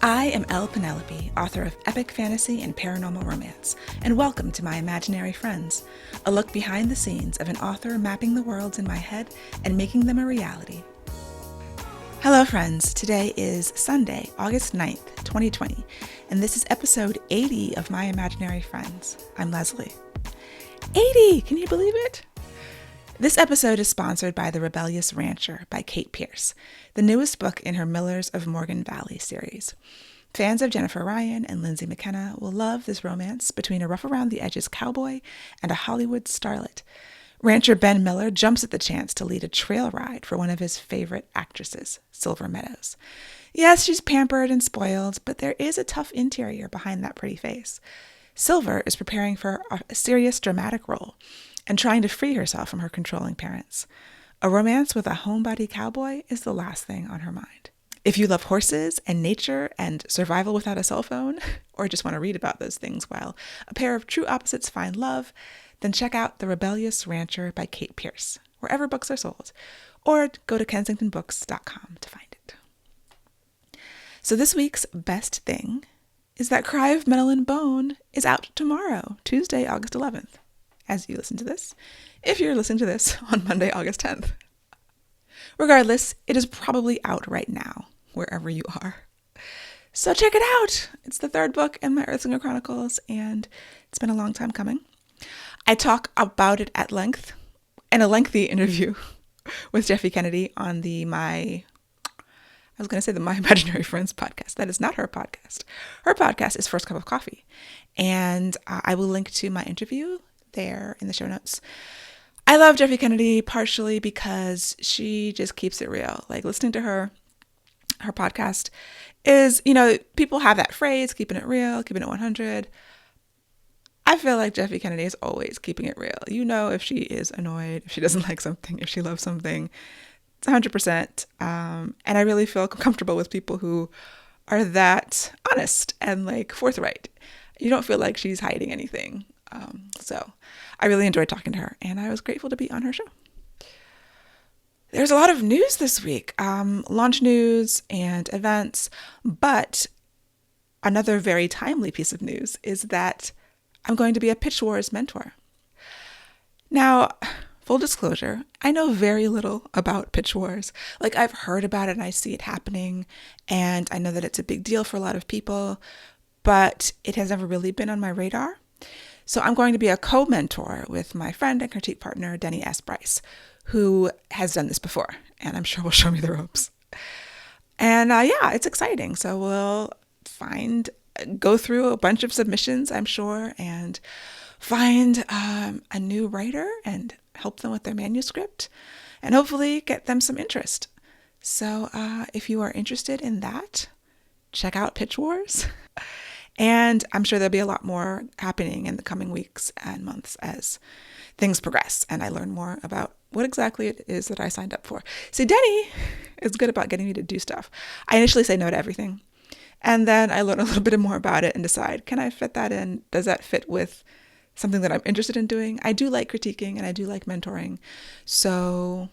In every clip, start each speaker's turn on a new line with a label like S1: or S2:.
S1: I am Penelope, author of epic fantasy and paranormal romance, and welcome to my imaginary friends, a look behind the scenes of an author mapping the worlds in my head and making them a reality. Hello friends, today is Sunday, August 9th, 2020, and this is episode 80 of My Imaginary Friends. I'm Leslie. 80! Can you believe it? This episode is sponsored by The Rebellious Rancher by Kate Pierce, the newest book in her Millers of Morgan Valley series. Fans of Jennifer Ryan and Lindsay McKenna will love this romance between a rough-around-the-edges cowboy and a Hollywood starlet. Rancher Ben Miller jumps at the chance to lead a trail ride for one of his favorite actresses, Silver Meadows. Yes, she's pampered and spoiled, but there is a tough interior behind that pretty face. Silver is preparing for a serious dramatic role and trying to free herself from her controlling parents. A romance with a homebody cowboy is the last thing on her mind. If you love horses and nature and survival without a cell phone, or just want to read about those things while a pair of true opposites find love, then check out The Rebellious Rancher by Kate Pierce, wherever books are sold, or go to kensingtonbooks.com to find it. So this week's best thing is that Cry of Metal and Bone is out tomorrow, Tuesday, August 11th. As you listen to this, if you're listening to this on Monday, August 10th. Regardless, it is probably out right now, wherever you are. So check it out. It's the third book in my Earthsinger Chronicles, and it's been a long time coming. I talk about it at length in a lengthy interview with Jeffy Kennedy on the My Imaginary Friends podcast. That is not her podcast. Her podcast is First Cup of Coffee, and I will link to my interview there in the show notes. I love Jeffy Kennedy partially because she just keeps it real. Like listening to her podcast is, people have that phrase, keeping it real, keeping it 100. I feel like Jeffy Kennedy is always keeping it real. If she is annoyed, if she doesn't like something, if she loves something, it's 100%. And I really feel comfortable with people who are that honest and forthright. You don't feel like she's hiding anything. So I really enjoyed talking to her, and I was grateful to be on her show. There's a lot of news this week, launch news and events, but another very timely piece of news is that I'm going to be a Pitch Wars mentor. Now, full disclosure, I know very little about Pitch Wars. I've heard about it and I see it happening, and I know that it's a big deal for a lot of people, but it has never really been on my radar. So I'm going to be a co-mentor with my friend and critique partner, Denny S. Bryce, who has done this before, and I'm sure will show me the ropes. And it's exciting. So we'll go through a bunch of submissions, I'm sure, and find a new writer and help them with their manuscript and hopefully get them some interest. So if you are interested in that, check out Pitch Wars. And I'm sure there'll be a lot more happening in the coming weeks and months as things progress and I learn more about what exactly it is that I signed up for. See, Denny is good about getting me to do stuff. I initially say no to everything, and then I learn a little bit more about it and decide, can I fit that in? Does that fit with something that I'm interested in doing? I do like critiquing and I do like mentoring. So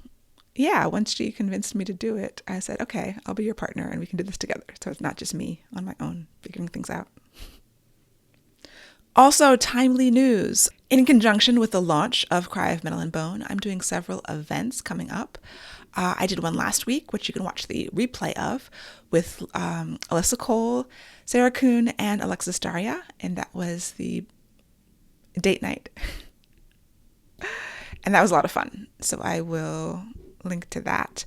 S1: once she convinced me to do it, I said, okay, I'll be your partner and we can do this together. So it's not just me on my own figuring things out. Also, timely news. In conjunction with the launch of Cry of Metal and Bone, I'm doing several events coming up. I did one last week, which you can watch the replay of, with Alyssa Cole, Sarah Kuhn, and Alexis Daria, and that was the date night. And that was a lot of fun, so I will link to that.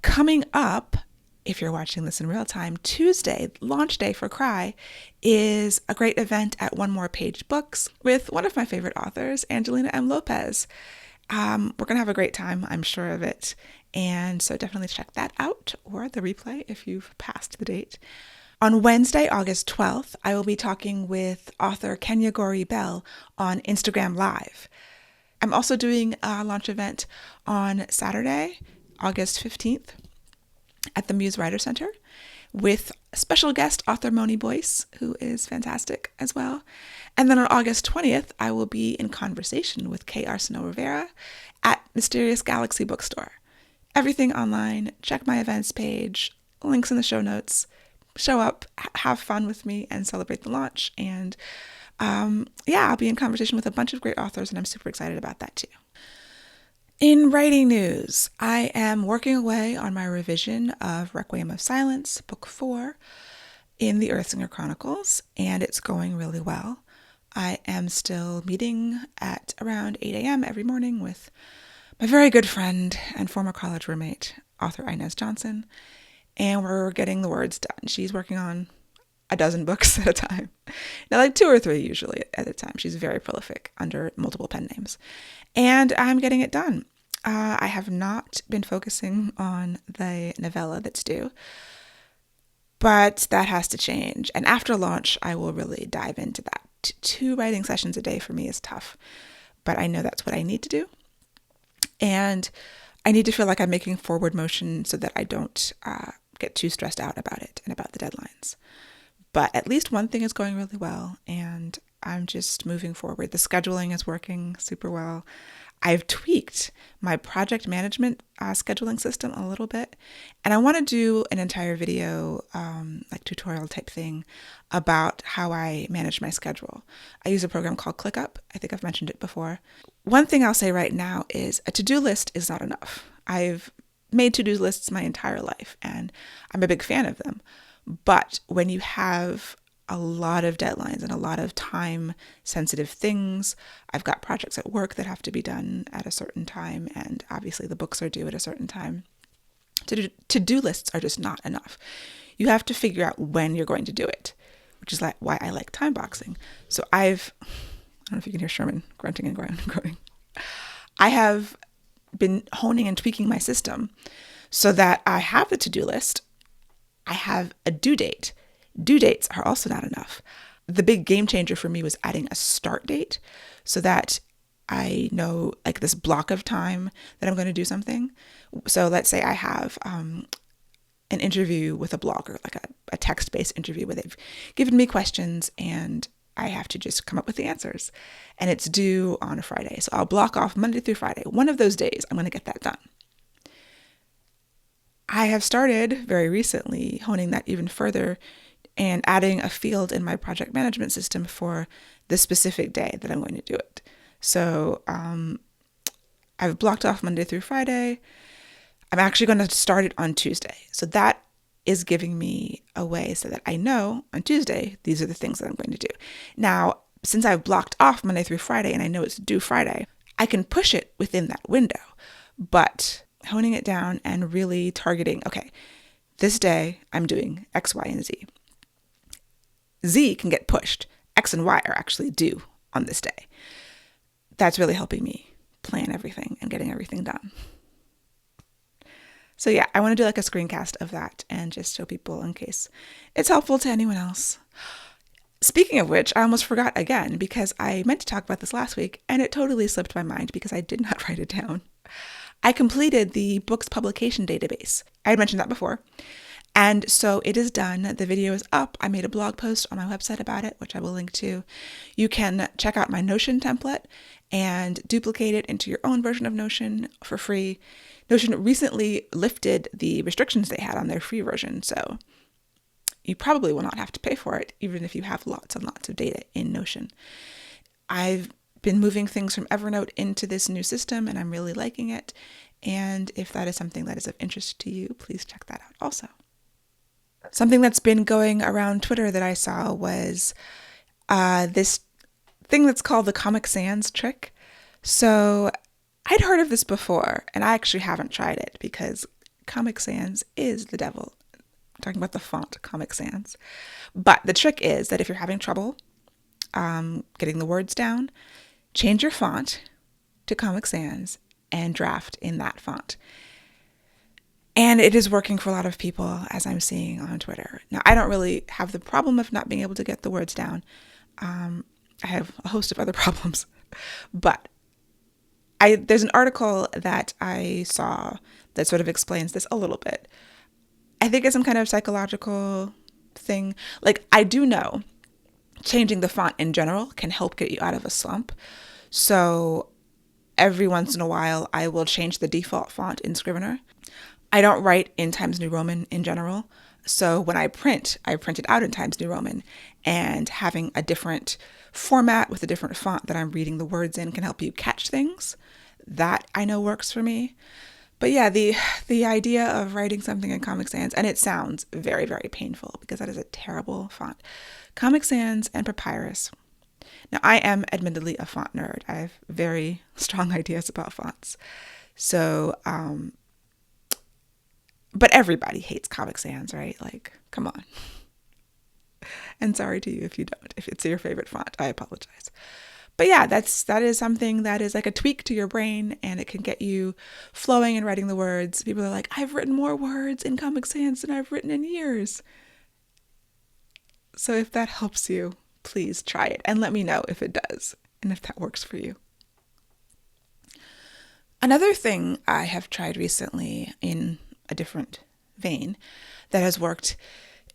S1: Coming up, if you're watching this in real time, Tuesday, launch day for Cry, is a great event at One More Page Books with one of my favorite authors, Angelina M. Lopez. We're going to have a great time, I'm sure of it. And so definitely check that out, or the replay if you've passed the date. On Wednesday, August 12th, I will be talking with author Kenya Gori Bell on Instagram Live. I'm also doing a launch event on Saturday, August 15th, at the Muse Writer Center with special guest author Moni Boyce, who is fantastic as well. And then on August 20th, I will be in conversation with Kay Arsenault Rivera at Mysterious Galaxy Bookstore. Everything online. Check my events page, links in the show notes. show up, have fun with me, and celebrate the launch. And yeah, I'll be in conversation with a bunch of great authors, and I'm super excited about that too. In writing news, I am working away on my revision of Requiem of Silence, Book 4, in the Earthsinger Chronicles, and it's going really well. I am still meeting at around 8 a.m. every morning with my very good friend and former college roommate, author Inez Johnson, and we're getting the words done. She's working on a dozen books at a time. Now, like 2 or 3 usually at a time. She's very prolific under multiple pen names. And I'm getting it done. I have not been focusing on the novella that's due, but that has to change. And after launch, I will really dive into that. 2 writing sessions a day for me is tough, but I know that's what I need to do. And I need to feel like I'm making forward motion so that I don't get too stressed out about it and about the deadlines. But at least one thing is going really well, and I'm just moving forward. The scheduling is working super well. I've tweaked my project management scheduling system a little bit, and I want to do an entire video, like tutorial type thing, about how I manage my schedule. I use a program called ClickUp. I think I've mentioned it before. One thing I'll say right now is a to-do list is not enough. I've made to-do lists my entire life, and I'm a big fan of them. But when you have a lot of deadlines and a lot of time-sensitive things, I've got projects at work that have to be done at a certain time, and obviously the books are due at a certain time. To-do lists are just not enough. You have to figure out when you're going to do it, which is why I like time boxing. So I don't know if you can hear Sherman grunting and groaning. I have been honing and tweaking my system so that I have the to-do list. I have a due date. Due dates are also not enough. The big game changer for me was adding a start date so that I know like this block of time that I'm going to do something. So let's say I have an interview with a blogger, like a text-based interview where they've given me questions and I have to just come up with the answers. And it's due on a Friday. So I'll block off Monday through Friday. One of those days, I'm going to get that done. I have started very recently honing that even further and adding a field in my project management system for the specific day that I'm going to do it. So I've blocked off Monday through Friday. I'm actually going to start it on Tuesday. So that is giving me a way so that I know on Tuesday, these are the things that I'm going to do. Now, since I've blocked off Monday through Friday and I know it's due Friday, I can push it within that window. But honing it down and really targeting, okay, this day I'm doing X, Y, and Z. Z can get pushed. X and Y are actually due on this day. That's really helping me plan everything and getting everything done. So yeah, I want to do like a screencast of that and just show people in case it's helpful to anyone else. Speaking of which, I almost forgot again because I meant to talk about this last week and it totally slipped my mind because I did not write it down. I completed the books publication database. I had mentioned that before. And so it is done. The video is up. I made a blog post on my website about it, which I will link to. You can check out my Notion template and duplicate it into your own version of Notion for free. Notion recently lifted the restrictions they had on their free version, so you probably will not have to pay for it, even if you have lots and lots of data in Notion. I've been moving things from Evernote into this new system, and I'm really liking it. And if that is something that is of interest to you, please check that out also. Something that's been going around Twitter that I saw was this thing that's called the Comic Sans trick. So I'd heard of this before, and I actually haven't tried it because Comic Sans is the devil. I'm talking about the font Comic Sans. But the trick is that if you're having trouble getting the words down, change your font to Comic Sans and draft in that font. And it is working for a lot of people, as I'm seeing on Twitter. Now, I don't really have the problem of not being able to get the words down. I have a host of other problems. But there's an article that I saw that sort of explains this a little bit. I think it's some kind of psychological thing. Like, I do know changing the font in general can help get you out of a slump. So every once in a while, I will change the default font in Scrivener. I don't write in Times New Roman in general, So when I print it out in Times New Roman, and having a different format with a different font that I'm reading the words in can help you catch things. That I know works for me. But yeah, the idea of writing something in Comic Sans, and it sounds very, very painful because that is a terrible font. Comic Sans and Papyrus. Now, I am admittedly a font nerd. I have very strong ideas about fonts. So, but everybody hates Comic Sans, right? Like, come on. And sorry to you if you don't. If it's your favorite font, I apologize. But yeah, that is something that is like a tweak to your brain, and it can get you flowing and writing the words. People are like, I've written more words in Comic Sans than I've written in years. So if that helps you, please try it and let me know if it does and if that works for you. Another thing I have tried recently in a different vein that has worked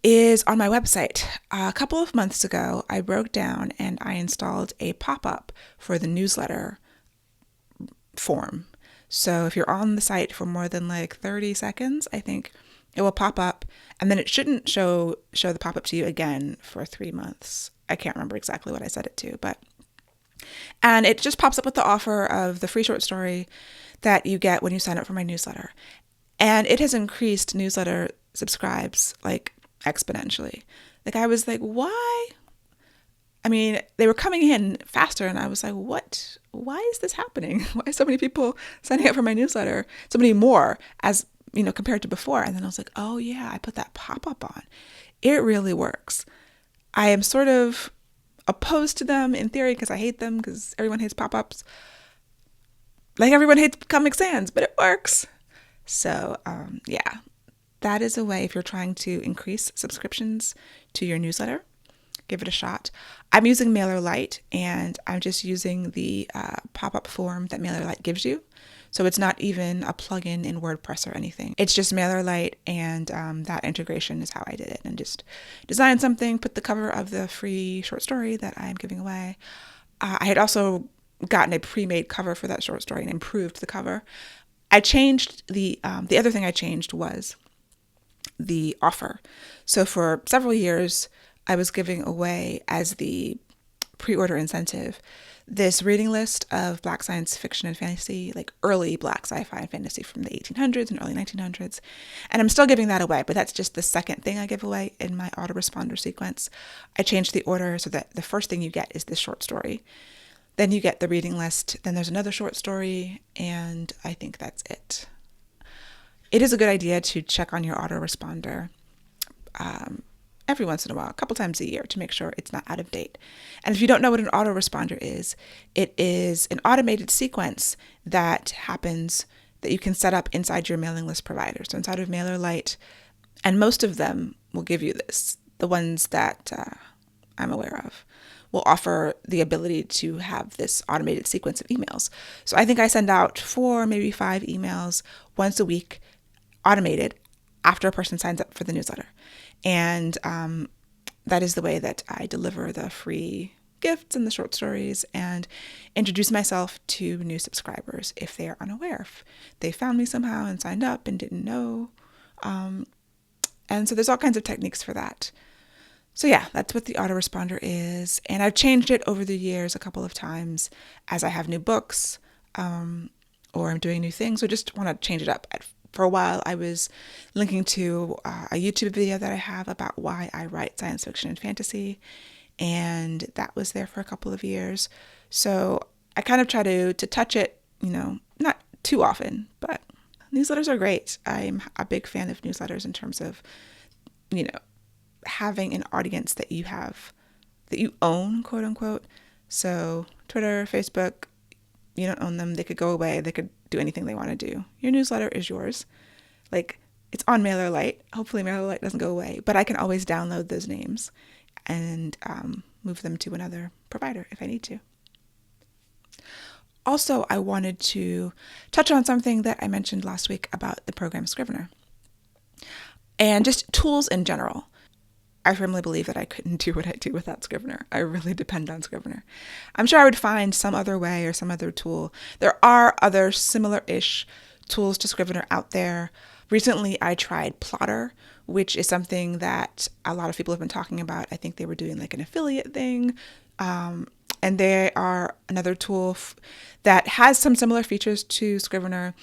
S1: is on my website. A couple of months ago, I broke down and I installed a pop-up for the newsletter form. So if you're on the site for more than like 30 seconds, I think it will pop up, and then it shouldn't show the pop-up to you again for 3 months. I can't remember exactly what I set it to, and it just pops up with the offer of the free short story that you get when you sign up for my newsletter. And it has increased newsletter subscribes like exponentially. Like I was like, why? I mean, they were coming in faster, and I was like, what? Why is this happening? Why are so many people signing up for my newsletter? So many more as, compared to before. And then I was like, oh yeah, I put that pop-up on. It really works. I am sort of opposed to them in theory because I hate them, because everyone hates pop-ups. Like everyone hates Comic Sans, but it works. So yeah, that is a way if you're trying to increase subscriptions to your newsletter. Give it a shot. I'm using MailerLite, and I'm just using the pop-up form that MailerLite gives you. So it's not even a plugin in WordPress or anything. It's just MailerLite, and that integration is how I did it. And just designed something, put the cover of the free short story that I'm giving away. I had also gotten a pre-made cover for that short story and improved the cover. I changed the other thing I changed was the offer. So for several years, I was giving away as the pre-order incentive this reading list of Black science fiction and fantasy, like early Black sci-fi and fantasy from the 1800s and early 1900s. And I'm still giving that away, but that's just the second thing I give away in my autoresponder sequence. I changed the order so that the first thing you get is this short story. Then you get the reading list, then there's another short story, and I think that's it. It is a good idea to check on your autoresponder every once in a while, a couple times a year, to make sure it's not out of date. And if you don't know what an autoresponder is, it is an automated sequence that happens that you can set up inside your mailing list provider. So inside of MailerLite, and most of them will give you this. The ones that I'm aware of will offer the ability to have this automated sequence of emails. So I think I send out 4, maybe 5 emails once a week, automated, after a person signs up for the newsletter. And that is the way that I deliver the free gifts and the short stories, and introduce myself to new subscribers if they are unaware, if they found me somehow and signed up and didn't know. And so there's all kinds of techniques for that. So yeah, that's what the autoresponder is. And I've changed it over the years a couple of times as I have new books, or I'm doing new things, or just want to change it up. For a while, I was linking to a YouTube video that I have about why I write science fiction and fantasy, and that was there for a couple of years. So I kind of try to touch it, not too often, but newsletters are great. I'm a big fan of newsletters in terms of, having an audience that you have, that you own, quote unquote. So Twitter, Facebook, you don't own them. They could go away. They could do anything they want to do. Your newsletter is yours. Like, it's on MailerLite. Hopefully MailerLite doesn't go away, but I can always download those names and move them to another provider if I need to. Also, I wanted to touch on something that I mentioned last week about the program Scrivener and just tools in general. I firmly believe that I couldn't do what I do without Scrivener. I really depend on Scrivener. I'm sure I would find some other way or some other tool. There are other similar-ish tools to Scrivener out there, Recently, I tried Plotter, which is something that a lot of people have been talking about. I think they were doing like an affiliate thing. And they are another tool that has some similar features to Scrivener.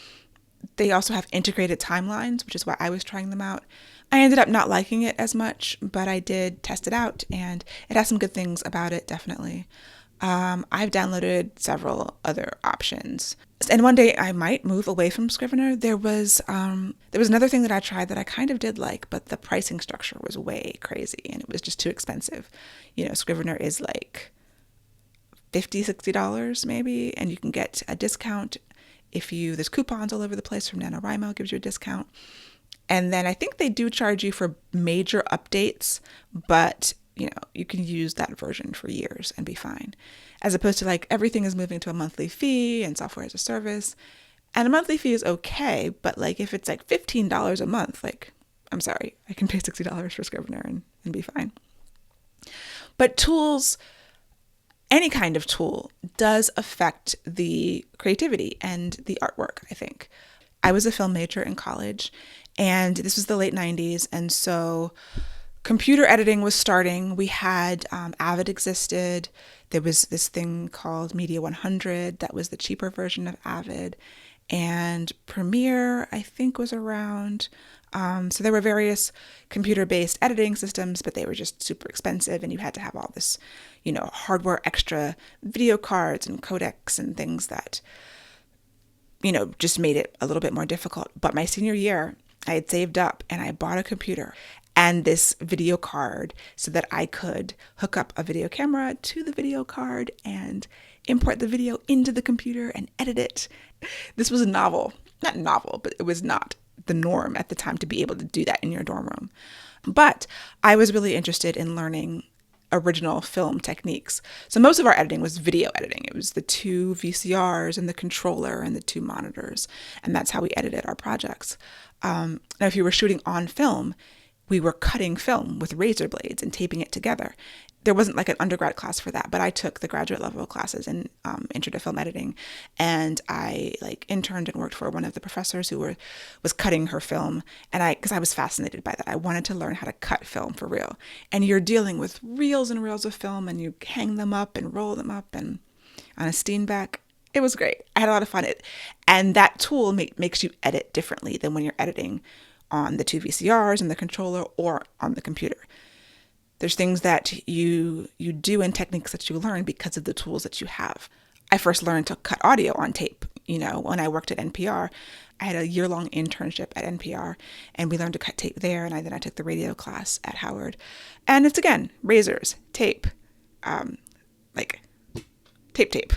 S1: They also have integrated timelines, which is why I was trying them out. I ended up not liking it as much, but I did test it out, and it has some good things about it, definitely. I've downloaded several other options. And one day I might move away from Scrivener. There was another thing that I tried that I kind of did like, but the pricing structure was way crazy and it was just too expensive. Scrivener is like $50-$60 maybe, and you can get a discount there's coupons all over the place from NaNoWriMo gives you a discount. And then I think they do charge you for major updates, but you can use that version for years and be fine. As opposed to like everything is moving to a monthly fee and software as a service. And a monthly fee is okay, but like if it's like $15 a month, like I'm sorry, I can pay $60 for Scrivener and be fine. But tools, any kind of tool, does affect the creativity and the artwork, I think. I was a film major in college, and this was the late 90s, and so computer editing was starting. We had Avid existed. There was this thing called Media 100 that was the cheaper version of Avid, and Premiere, I think, was around. So there were various computer-based editing systems, but they were just super expensive, and you had to have all this, hardware extra video cards and codecs and things that, just made it a little bit more difficult. But my senior year, I had saved up and I bought a computer and this video card so that I could hook up a video camera to the video card and import the video into the computer and edit it. This was not novel, but it was not the norm at the time to be able to do that in your dorm room. But I was really interested in learning original film techniques. So most of our editing was video editing. It was the 2 VCRs and the controller and the 2 monitors. And that's how we edited our projects. Now, if you were shooting on film, we were cutting film with razor blades and taping it together. There wasn't like an undergrad class for that, but I took the graduate level classes in Intro to Film Editing, and I interned and worked for one of the professors who was cutting her film, and because I was fascinated by that. I wanted to learn how to cut film for real. And you're dealing with reels and reels of film, and you hang them up and roll them up and on a Steenbeck. It was great. I had a lot of fun. And that tool makes you edit differently than when you're editing on the 2 VCRs and the controller or on the computer. There's things that you do and techniques that you learn because of the tools that you have. I first learned to cut audio on tape. When I worked at NPR, I had a year-long internship at NPR, and we learned to cut tape there. And then I took the radio class at Howard. And it's, again, razors, tape, tape.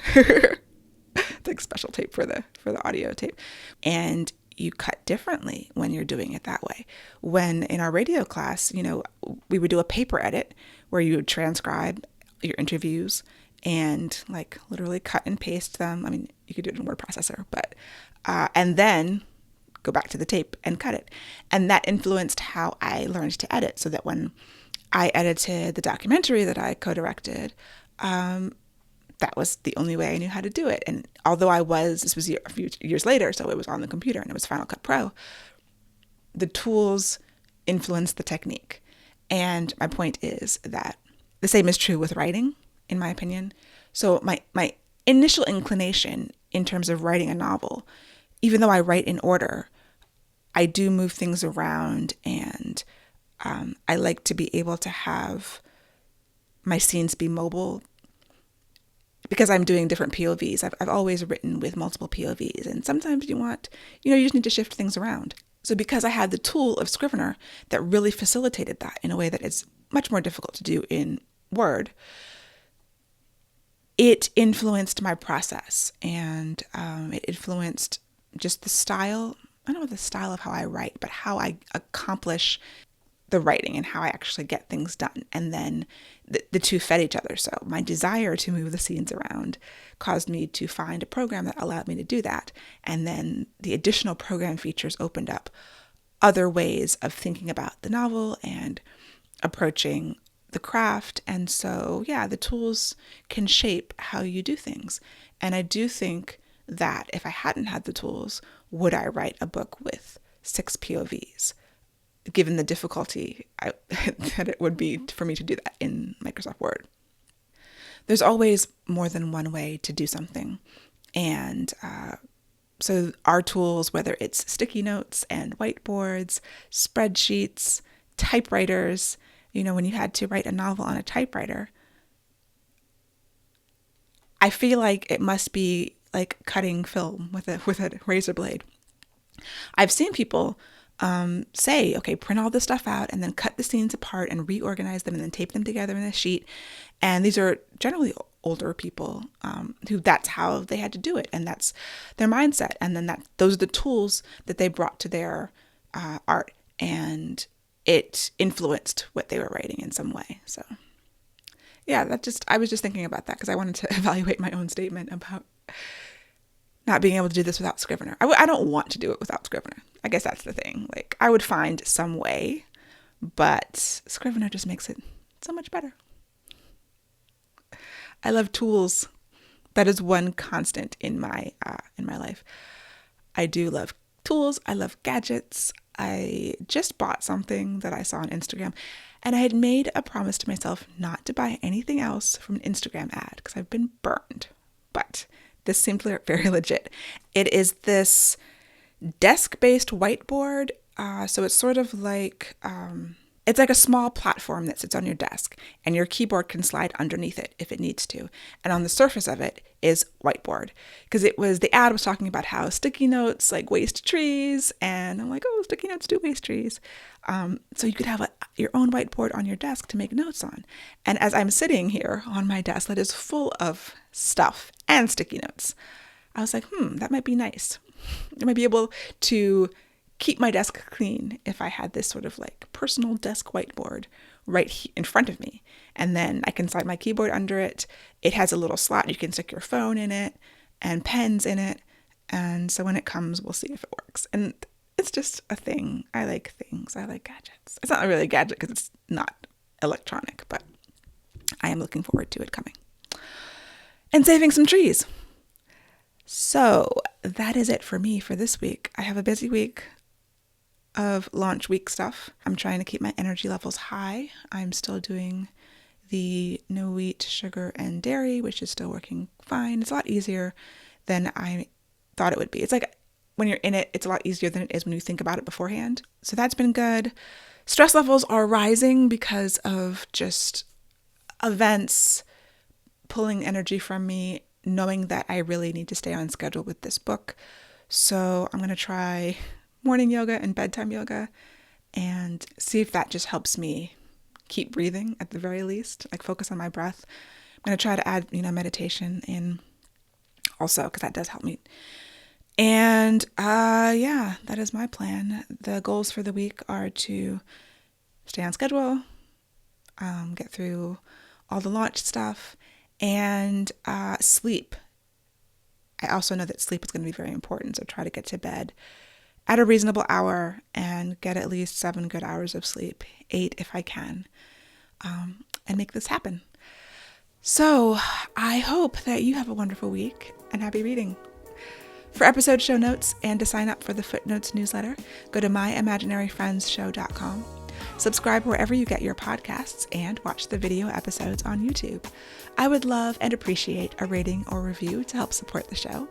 S1: It's like special tape for the audio tape. And you cut differently when you're doing it that way. When in our radio class, we would do a paper edit where you would transcribe your interviews and literally cut and paste them. I mean, you could do it in a word processor, but and then go back to the tape and cut it. And that influenced how I learned to edit, so that when I edited the documentary that I co-directed, that was the only way I knew how to do it. And although this was a few years later, so it was on the computer and it was Final Cut Pro, the tools influence the technique. And my point is that the same is true with writing, in my opinion. So my initial inclination in terms of writing a novel, even though I write in order, I do move things around, and I like to be able to have my scenes be mobile, because I'm doing different POVs. I've always written with multiple POVs, and sometimes you just need to shift things around. So because I had the tool of Scrivener that really facilitated that in a way that is much more difficult to do in Word, it influenced my process, and it influenced just the style. I don't know the style of how I write, but how I accomplish the writing and how I actually get things done. And then the two fed each other. So my desire to move the scenes around caused me to find a program that allowed me to do that. And then the additional program features opened up other ways of thinking about the novel and approaching the craft. And so, the tools can shape how you do things. And I do think that if I hadn't had the tools, would I write a book with 6 POVs, given the difficulty that it would be for me to do that in Microsoft Word. There's always more than one way to do something. And so our tools, whether it's sticky notes and whiteboards, spreadsheets, typewriters, when you had to write a novel on a typewriter, I feel like it must be like cutting film with a razor blade. I've seen people say, okay, print all this stuff out and then cut the scenes apart and reorganize them and then tape them together in a sheet. And these are generally older people who that's how they had to do it. And that's their mindset. And then those are the tools that they brought to their art. And it influenced what they were writing in some way. So yeah, I was just thinking about that because I wanted to evaluate my own statement about not being able to do this without Scrivener. I don't want to do it without Scrivener. I guess that's the thing. Like, I would find some way, but Scrivener just makes it so much better. I love tools. That is one constant in my life. I do love tools. I love gadgets. I just bought something that I saw on Instagram, and I had made a promise to myself not to buy anything else from an Instagram ad because I've been burned. But this seemed very legit. It is this desk-based whiteboard. So it's sort of like, it's like a small platform that sits on your desk and your keyboard can slide underneath it if it needs to. And on the surface of it is whiteboard. Because the ad was talking about how sticky notes like waste trees. And I'm like, oh, sticky notes do waste trees. So you could have your own whiteboard on your desk to make notes on. And as I'm sitting here on my desk that is full of stuff and sticky notes, I was like, that might be nice. I might be able to keep my desk clean if I had this sort of like personal desk whiteboard right in front of me. And then I can slide my keyboard under it. It has a little slot. You can stick your phone in it and pens in it. And so when it comes, we'll see if it works. And it's just a thing. I like things. I like gadgets. It's not really a gadget because it's not electronic, but I am looking forward to it coming. And saving some trees. So that is it for me for this week. I have a busy week of launch week stuff. I'm trying to keep my energy levels high. I'm still doing the no wheat, sugar, and dairy, which is still working fine. It's a lot easier than I thought it would be. It's like when you're in it, it's a lot easier than it is when you think about it beforehand. So that's been good. Stress levels are rising because of just events pulling energy from me, knowing that I really need to stay on schedule with this book. So I'm going to try morning yoga and bedtime yoga and see if that just helps me keep breathing at the very least, like focus on my breath. I'm going to try to add, meditation in also because that does help me. And yeah, that is my plan. The goals for the week are to stay on schedule, get through all the launch stuff, and sleep. I also know that sleep is going to be very important, so try to get to bed at a reasonable hour and get at least 7 good hours of sleep, 8 if I can, and make this happen. So I hope that you have a wonderful week and happy reading. For episode show notes and to sign up for the Footnotes newsletter, go to myimaginaryfriendsshow.com. Subscribe wherever you get your podcasts and watch the video episodes on YouTube. I would love and appreciate a rating or review to help support the show.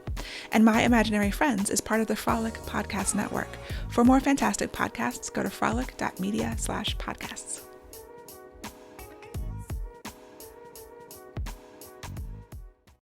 S1: And My Imaginary Friends is part of the Frolic Podcast Network. For more fantastic podcasts, go to frolic.media/podcasts.